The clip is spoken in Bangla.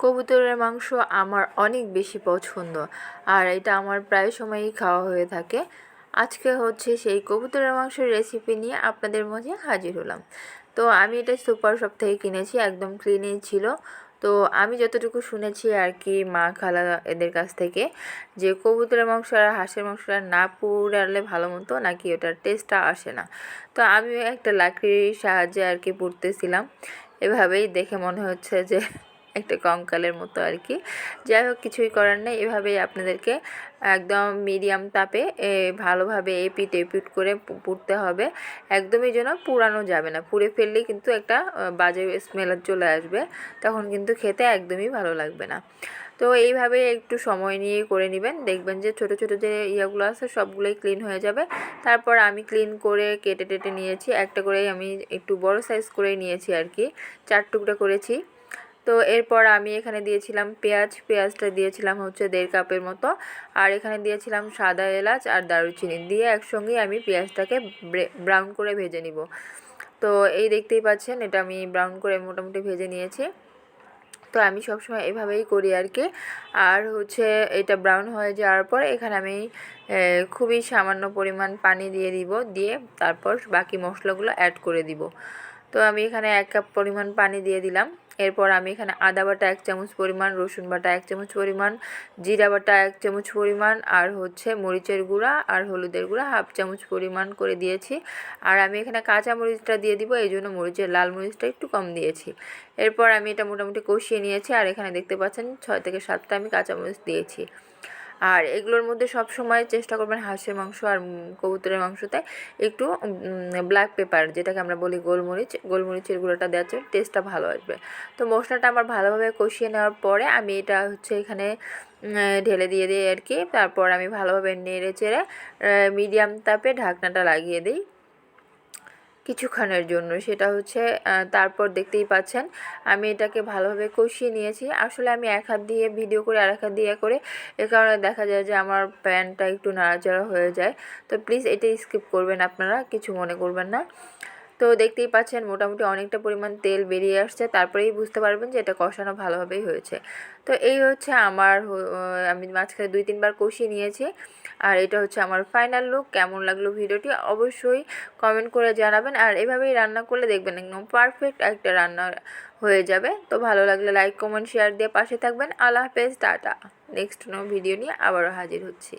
কবুতরের মাংস আমার অনেক বেশি পছন্দ, আর এটা আমার প্রায় সময়ই খাওয়া হয়ে থাকে। আজকে হচ্ছে সেই কবুতরের মাংসের রেসিপি নিয়ে আপনাদের মাঝে হাজির হলাম। তো আমি এটা সুপার শপ থেকে কিনেছি, একদম ক্লিনই ছিল। তো আমি যতটুকু শুনেছি আর কি মা খালা এদের কাছ থেকে, যে কবুতরের মাংস আর হাঁসের মাংসটা না পুড়ালে ভালো মতো নাকি ওটার টেস্টটা আসে না। তো আমি একটা লাকড়ির সাহায্যে আর কি পুড়তেছিলাম। এভাবেই দেখে মনে হচ্ছে যে একটা কঙ্কালের মতো আর কি। যাই হোক, কিছুই করার নেই, এভাবেই আপনাদেরকে একদম মিডিয়াম তাপে ভালোভাবে এপিট এপিট করে পুড়তে হবে। একদমই যেন পুড়ানো যাবে না, পুড়ে ফেললেই কিন্তু একটা বাজে স্মেল চলে আসবে, তখন কিন্তু খেতে একদমই ভালো লাগবে না। তো এইভাবে একটু সময় নিয়ে করে নেবেন, দেখবেন যে ছোট ছোট যে ইয়াগুলো আছে সবগুলোই ক্লিন হয়ে যাবে। তারপর আমি ক্লিন করে কেটে টেটে নিয়েছি, একটা করে আমি একটু বড় সাইজ করে নিয়েছি আর কি, 4 টুকরা করেছি। তো এরপর আমি এখানে দিয়েছিলাম পেঁয়াজটা দিয়েছিলাম হচ্ছে 1.5 কাপের মতো, আর এখানে দিয়েছিলাম সাদা এলাচ আর দারুচিনি দিয়ে একসঙ্গেই আমি পেঁয়াজটাকে ব্রাউন করে ভেজে নিব। তো এই দেখতেই পাচ্ছেন, এটা আমি ব্রাউন করে মোটামুটি ভেজে নিয়েছি। তো আমি সবসময় এভাবেই করি আর কি। আর হচ্ছে এটা ব্রাউন হয়ে যাওয়ার পর এখানে আমি খুবই সামান্য পরিমাণ পানি দিয়ে দিব, দিয়ে তারপর বাকি মশলাগুলো অ্যাড করে দিব। তো আমি এখানে 1 কাপ পরিমাণ পানি দিয়ে দিলাম। এরপর আমি এখানে আদা বাটা 1 চামচ পরিমাণ, রসুন বাটা 1 চামচ পরিমাণ, জিরা বাটা 1 চামচ পরিমাণ, আর হচ্ছে মরিচের গুঁড়া আর হলুদের গুঁড়া 1/2 চামচ পরিমাণ করে দিয়েছি। আর আমি এখানে কাঁচা মরিচটা দিয়ে দিব, এই জন্য মরিচের লাল মরিচটা একটু কম দিয়েছি। এরপর আমি এটা মোটামুটি কষিয়ে নিয়েছি, আর এখানে দেখতে পাচ্ছেন 6 থেকে 7টা আমি কাঁচামরিচ দিয়েছি। আর এগুলোর মধ্যে সব সময় চেষ্টা করবেন হাঁসের মাংস আর কবুতরের মাংসতে একটু ব্ল্যাক পেপার, যেটাকে আমরা বলি গোলমরিচের গুঁড়োটা দেওয়ার জন্য টেস্টটা ভালো আসবে। তো মশলাটা আমার ভালোভাবে কষিয়ে নেওয়ার পরে আমি এটা হচ্ছে এখানে ঢেলে দিয়ে দিই আর কি। তারপর আমি ভালোভাবে নেড়ে চেড়ে মিডিয়াম তাপে ঢাকনাটা লাগিয়ে দিই কিছুক্ষণের জন্য। সেটা হচ্ছে তারপর দেখতেই পাচ্ছেন আমি এটাকে ভালোভাবে কষিয়ে নিয়েছি। আসলে আমি এক হাত দিয়ে ভিডিও করে আর এক হাত দিয়ে করে, এ কারণে দেখা যায় যে আমার প্যানটা একটু নাড়াচাড়া হয়ে যায়। তো প্লিজ এটা স্কিপ করবেন, আপনারা কিছু মনে করবেন না। তো দেখতেই পাচ্ছেন মোটামুটি অনেকটা পরিমাণ তেল বেরিয়ে আসছে, তারপরেই বুঝতে পারবেন যে এটা কষানো ভালোভাবেই হয়েছে। তো এই হচ্ছে আমার আমি মাঝখানে 2-3 বার কষিয়ে নিয়েছি, আর এটা হচ্ছে আমার ফাইনাল লুক। কেমন লাগলো ভিডিওটি অবশ্যই কমেন্ট করে জানাবেন, আর এভাবেই রান্না করলে দেখবেন একদম পারফেক্ট একটা রান্না হয়ে যাবে। তো ভালো লাগলে লাইক কমেন্ট শেয়ার দিয়ে পাশে থাকবেন। আল্লাহ হাফেজ, টাটা। নেক্সট ভিডিও নিয়ে আবারও হাজির হচ্ছি।